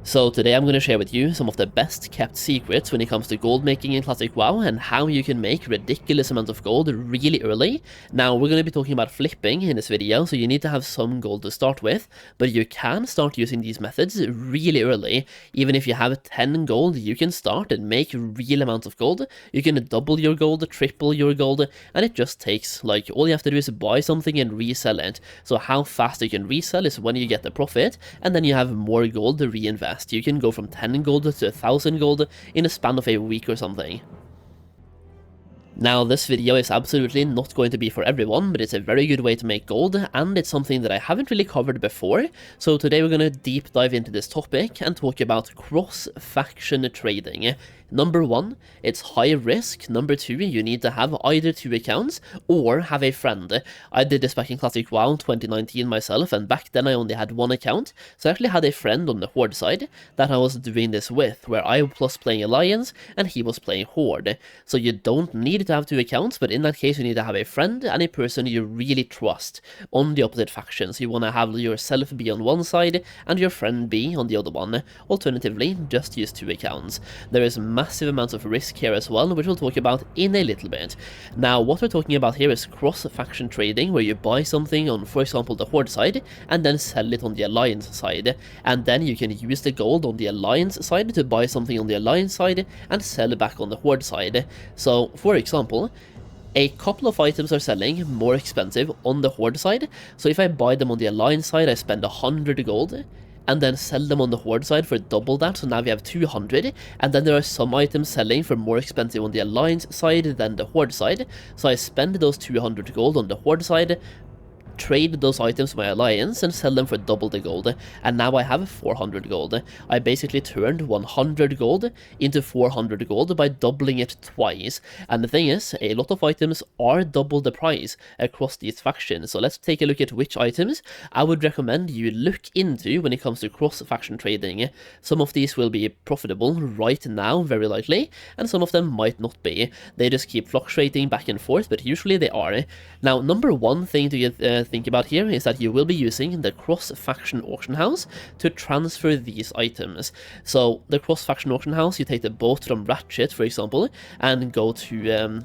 So today I'm going to share with you some of the best kept secrets when it comes to gold making in Classic WoW and how you can make ridiculous amounts of gold really early. Now we're going to be talking about flipping in this video, so you need to have some gold to start with, but you can start using these methods really early. Even if you have 10 gold, you can start and make real amounts of gold. You can double your gold, triple your gold, and it just takes, like, all you have to do is buy something and resell it. So how fast you can resell is when you get the profit, and then you have more gold to reinvest. You can go from 10 gold to 1000 gold in a span of a week or something. Now, this video is absolutely not going to be for everyone, but it's a very good way to make gold, and it's something that I haven't really covered before. So today we're going to deep dive into this topic and talk about cross-faction trading. Number 1, it's high risk. Number 2, you need to have either 2 accounts or have a friend. I did this back in Classic WoW 2019 myself, and back then I only had 1 account, so I actually had a friend on the Horde side that I was doing this with, where I was playing Alliance and he was playing Horde. So you don't need to have 2 accounts, but in that case you need to have a friend and a person you really trust on the opposite faction. So you want to have yourself be on one side and your friend be on the other one. Alternatively, just use 2 accounts. There is massive amounts of risk here as well, which we'll talk about in a little bit. Now, what we're talking about here is cross-faction trading, where you buy something on, for example, the Horde side, and then sell it on the Alliance side. And then you can use the gold on the Alliance side to buy something on the Alliance side and sell it back on the Horde side. So, for example, a couple of items are selling more expensive on the Horde side, so if I buy them on the Alliance side, I spend 100 gold, and then sell them on the Horde side for double that, so now we have 200, and then there are some items selling for more expensive on the Alliance side than the Horde side, so I spend those 200 gold on the Horde side, trade those items to my alliance and sell them for double the gold, and now I have 400 gold. I basically turned 100 gold into 400 gold by doubling it twice, and the thing is, a lot of items are double the price across these factions, so let's take a look at which items I would recommend you look into when it comes to cross-faction trading. Some of these will be profitable right now, very likely, and some of them might not be. They just keep fluctuating back and forth, but usually they are. Now, number 1 thing to think about here is that you will be using the cross-faction auction house to transfer these items. So the cross-faction auction house, you take the boat from Ratchet, for example, and go to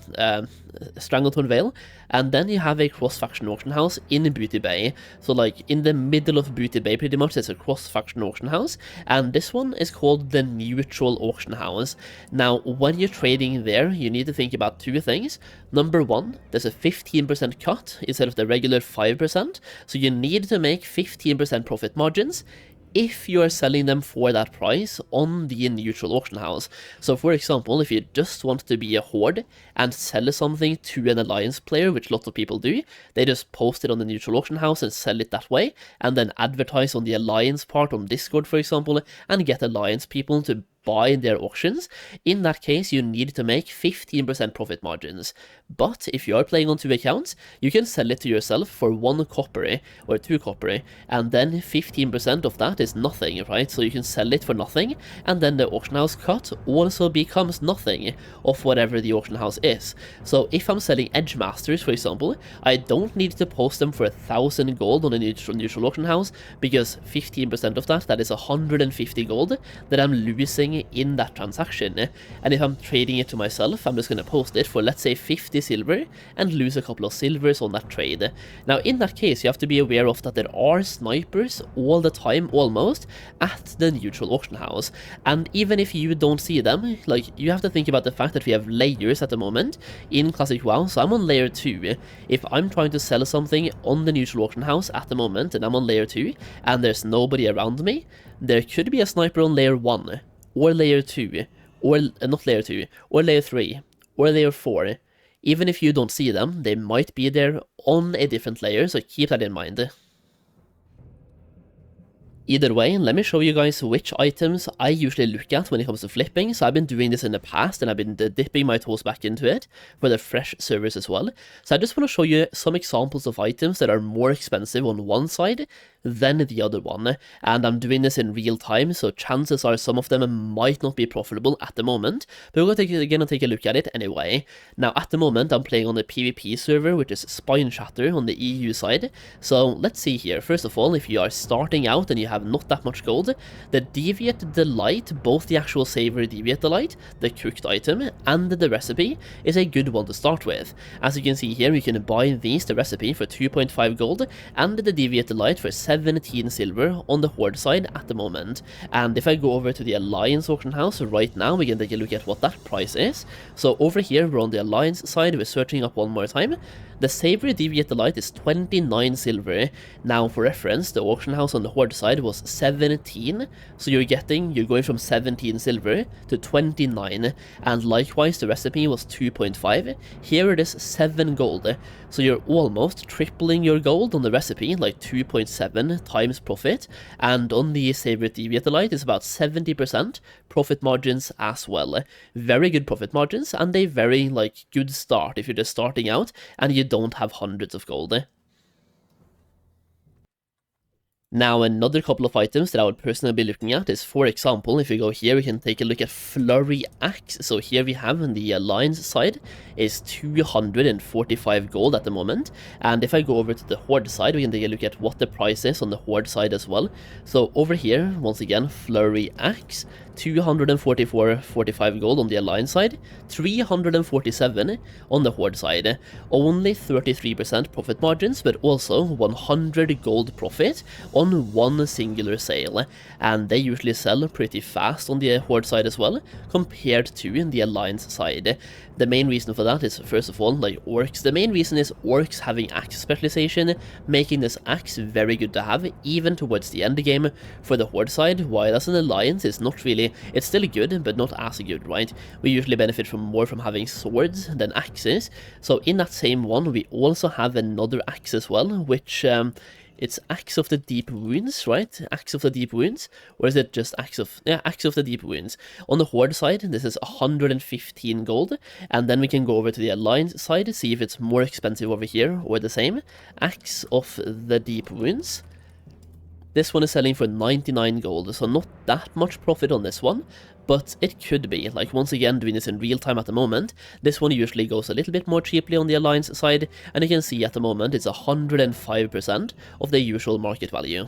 Strangleton Vale, and then you have a cross-faction auction house in Booty Bay. So like in the middle of Booty Bay pretty much there's a cross-faction auction house, and this one is called the neutral auction house. Now when you're trading there, you need to think about 2 things. Number 1, there's a 15% cut instead of the regular 5%, so you need to make 15% profit margins if you are selling them for that price on the neutral auction house. So for example, if you just want to be a Horde and sell something to an Alliance player, which lots of people do, they just post it on the neutral auction house and sell it that way, and then advertise on the Alliance part on Discord, for example, and get Alliance people to buy their auctions. In that case, you need to make 15% profit margins. But if you are playing on 2 accounts, you can sell it to yourself for 1 copper or 2 copper, and then 15% of that is nothing, right? So you can sell it for nothing, and then the auction house cut also becomes nothing of whatever the auction house is. So if I'm selling Edge Masters, for example, I don't need to post them for 1000 gold on a neutral auction house, because 15% of that is 150 gold that I'm losing in that transaction. And if I'm trading it to myself, I'm just going to post it for, let's say, 50 silver and lose a couple of silvers on that trade. Now in that case, you have to be aware of that there are snipers all the time almost at the neutral auction house, and even if you don't see them, like, you have to think about the fact that we have layers at the moment in Classic WoW. So I'm on layer 2. If I'm trying to sell something on the neutral auction house at the moment and I'm on layer 2 and there's nobody around me, there could be a sniper on layer 1 or layer 2, or not layer 2, or layer 3, or layer 4. Even if you don't see them, they might be there on a different layer, so keep that in mind. Either way, let me show you guys which items I usually look at when it comes to flipping. So I've been doing this in the past, and I've been dipping my toes back into it for the fresh servers as well. So I just want to show you some examples of items that are more expensive on one side then the other one. And I'm doing this in real time, so chances are some of them might not be profitable at the moment, but we're going to take a look at it anyway. Now, at the moment, I'm playing on the PvP server, which is Spine Chatter on the EU side. So let's see here. First of all, if you are starting out and you have not that much gold, the Deviate Delight, both the actual Savory Deviate Delight, the cooked item, and the recipe, is a good one to start with. As you can see here, you can buy these, the recipe, for 2.5 gold, and the Deviate Delight for 17 silver on the Horde side at the moment. And if I go over to the Alliance auction house right now, we can take a look at what that price is. So over here, we're on the Alliance side, we're searching up one more time. The Savory Deviate Delight is 29 silver. Now, for reference, the auction house on the Horde side was 17, so you're going from 17 silver to 29, and likewise the recipe was 2.5. Here it is 7 gold, so you're almost tripling your gold on the recipe, like 2.7 times profit, and on the Savory Deviate Delight is about 70% profit margins as well. Very good profit margins, and a very good start if you're just starting out and you don't have hundreds of gold. Now, another couple of items that I would personally be looking at is, for example, if you go here, we can take a look at Flurry Axe. So here we have on the Alliance side is 245 gold at the moment. And if I go over to the Horde side, we can take a look at what the price is on the Horde side as well. So over here, once again, Flurry Axe, 244.45 gold on the Alliance side, 347 on the Horde side. Only 33% profit margins, but also 100 gold profit on one singular sale, and they usually sell pretty fast on the Horde side as well, compared to the Alliance side. The main reason for that is, first of all, orcs. The main reason is orcs having axe specialization, making this axe very good to have, even towards the end game for the Horde side, while as an Alliance is not really, it's still good, but not as good, right? We usually benefit more from having swords than axes, so in that same one, we also have another axe as well, which, it's Axe of the Deep Wounds, right? Axe of the Deep Wounds? Or is it just Axe of the Deep Wounds. On the Horde side, this is 115 gold. And then we can go over to the Alliance side, see if it's more expensive over here or the same. Axe of the Deep Wounds. This one is selling for 99 gold, so not that much profit on this one, but it could be. Once again, doing this in real time at the moment, this one usually goes a little bit more cheaply on the Alliance side, and you can see at the moment it's 105% of the usual market value.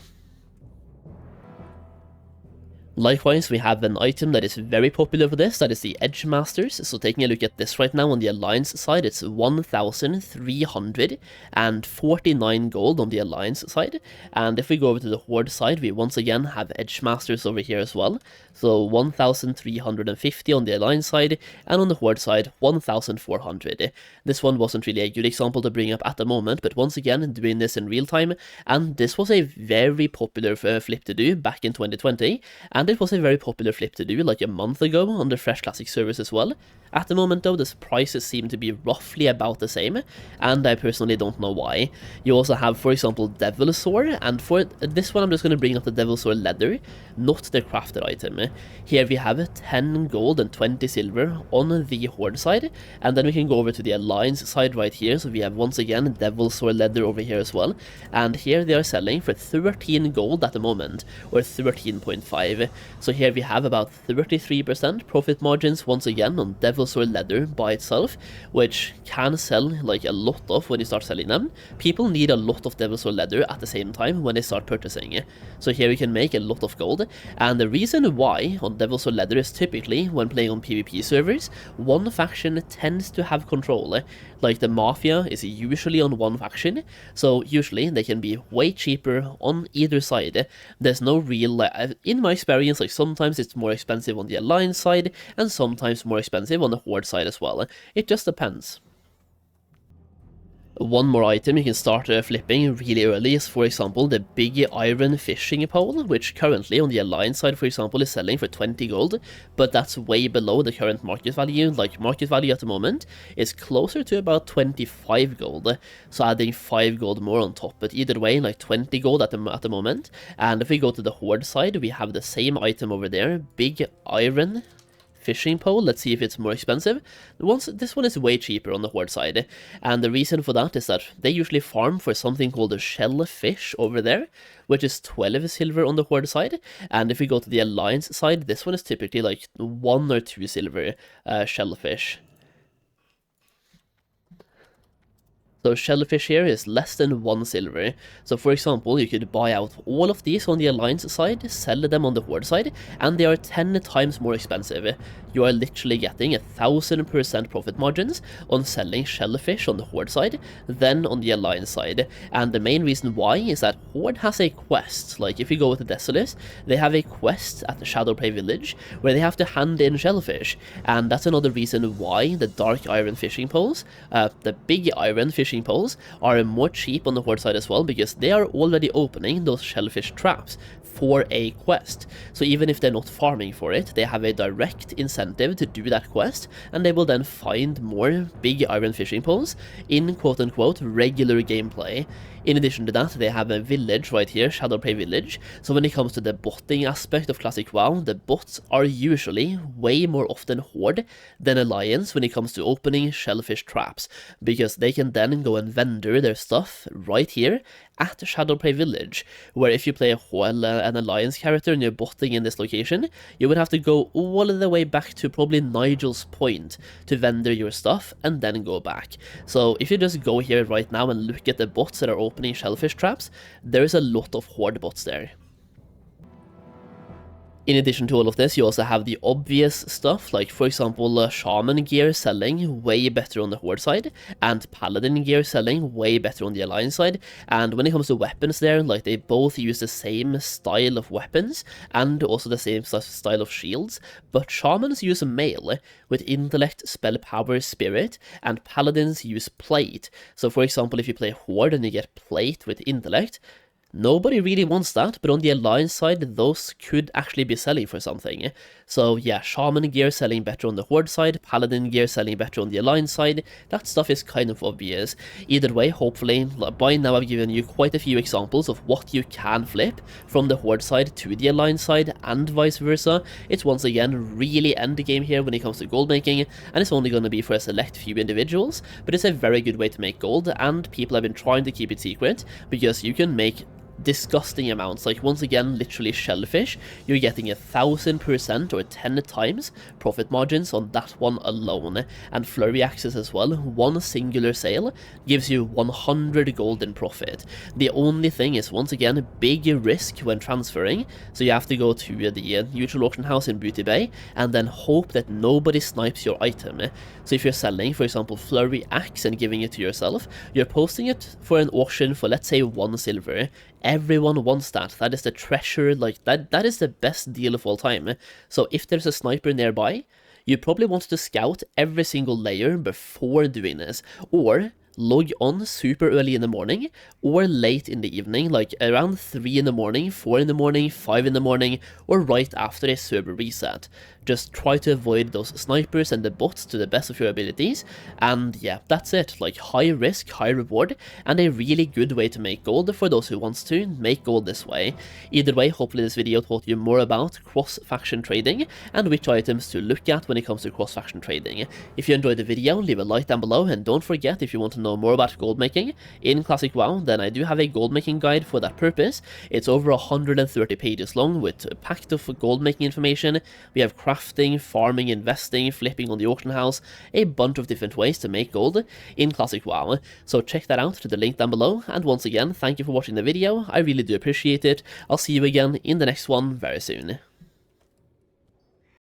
Likewise, we have an item that is very popular for this, that is the Edge Masters. So taking a look at this right now on the Alliance side, it's 1,349 gold on the Alliance side. And if we go over to the Horde side, we once again have Edge Masters over here as well. So 1,350 on the Alliance side, and on the Horde side, 1,400. This one wasn't really a good example to bring up at the moment, but once again, doing this in real time, and this was a very popular flip to do back in 2020, and it was a very popular flip to do like a month ago on the Fresh Classic servers as well. At the moment though, the prices seem to be roughly about the same, and I personally don't know why. You also have, for example, Devil Sword, and for this one I'm just going to bring up the Devil Sword leather, not the crafted item. Here we have 10 gold and 20 silver on the Horde side, and then we can go over to the Alliance side right here, so we have once again Devil Sword leather over here as well, and here they are selling for 13 gold at the moment, or 13.5, so here we have about 33% profit margins once again on Devil Sword leather by itself, which can sell a lot of when you start selling them. People need a lot of Devil Sword leather at the same time when they start purchasing, so here we can make a lot of gold, and the reason why on Devil Sword leather is typically when playing on PvP servers, one faction tends to have control. The Mafia is usually on one faction, so usually they can be way cheaper on either side. There's no real, in my experience, sometimes it's more expensive on the Alliance side, and sometimes more expensive on the Horde side as well. It just depends. One more item you can start flipping really early is, for example, the big iron fishing pole, which currently on the Alliance side, for example, is selling for 20 gold, but that's way below the current market value. Market value at the moment is closer to about 25 gold, so adding 5 gold more on top, but either way, 20 gold at the moment. And if we go to the Horde side, we have the same item over there, big iron fishing pole. Let's see if it's more expensive. This one is way cheaper on the Horde side, and the reason for that is that they usually farm for something called a shellfish over there, which is 12 silver on the Horde side, and if we go to the Alliance side, this one is typically like 1 or 2 silver shellfish. So shellfish here is less than 1 silver. So for example, you could buy out all of these on the Alliance side, sell them on the Horde side, and they are 10 times more expensive. You are literally getting 1000% profit margins on selling shellfish on the Horde side than on the Alliance side. And the main reason why is that Horde has a quest. Like if you go with the Desolus, they have a quest at the Shadowprey village where they have to hand in shellfish. And that's another reason why the dark iron fishing poles, the big iron fishing poles, are more cheap on the Horde side as well, because they are already opening those shellfish traps for a quest. So even if they're not farming for it, they have a direct incentive to do that quest, and they will then find more big iron fishing poles in quote-unquote regular gameplay. In addition to that, they have a village right here, Shadowprey Village, so when it comes to the botting aspect of Classic WoW, the bots are usually way more often Horde than Alliance when it comes to opening shellfish traps, because they can then go and vendor their stuff right here at Shadowprey Village, where if you play an Alliance character and you're botting in this location, you would have to go all the way back to probably Nigel's Point to vendor your stuff and then go back. So if you just go here right now and look at the bots that are opening shellfish traps, there is a lot of Horde bots there. In addition to all of this, you also have the obvious stuff, like for example, Shaman gear selling way better on the Horde side, and Paladin gear selling way better on the Alliance side. And when it comes to weapons there, like they both use the same style of weapons, and also the same style of shields, but Shamans use mail, with intellect, spell power, spirit, and Paladins use plate. So for example, if you play Horde and you get plate with intellect, nobody really wants that, but on the Alliance side, those could actually be selling for something. So yeah, Shaman gear selling better on the Horde side, Paladin gear selling better on the Alliance side. That stuff is kind of obvious. Either way, hopefully, by now I've given you quite a few examples of what you can flip from the Horde side to the Alliance side, and vice versa. It's once again really endgame here when it comes to gold making, and it's only going to be for a select few individuals, but it's a very good way to make gold, and people have been trying to keep it secret, because you can make disgusting amounts. Like once again, literally shellfish, you're getting 1000% or 10 times profit margins on that one alone. And flurry axes as well, one singular sale gives you 100 gold in profit. The only thing is, once again, big risk when transferring, so you have to go to the neutral auction house in Booty Bay and then hope that nobody snipes your item. So if you're selling, for example, flurry axe and giving it to yourself, you're posting it for an auction for, let's say, 1 silver. Everyone wants that. That is the treasure, like that is the best deal of all time. So if there's a sniper nearby, you probably want to scout every single layer before doing this, or log on super early in the morning or late in the evening, like around 3 in the morning, 4 in the morning, 5 in the morning, or right after a server reset. Just try to avoid those snipers and the bots to the best of your abilities, and yeah, that's it. Like high risk, high reward, and a really good way to make gold for those who wants to make gold this way. Either way, hopefully this video taught you more about cross-faction trading and which items to look at when it comes to cross-faction trading. If you enjoyed the video, leave a like down below, and don't forget, if you want to know more about gold making in Classic WoW, then I do have a gold making guide for that purpose. It's over 130 pages long with packed of gold making information. We have crafting, farming, investing, flipping on the auction house, a bunch of different ways to make gold in Classic WoW. So check that out to the link down below, and once again, thank you for watching the video. I really do appreciate it. I'll see you again in the next one very soon.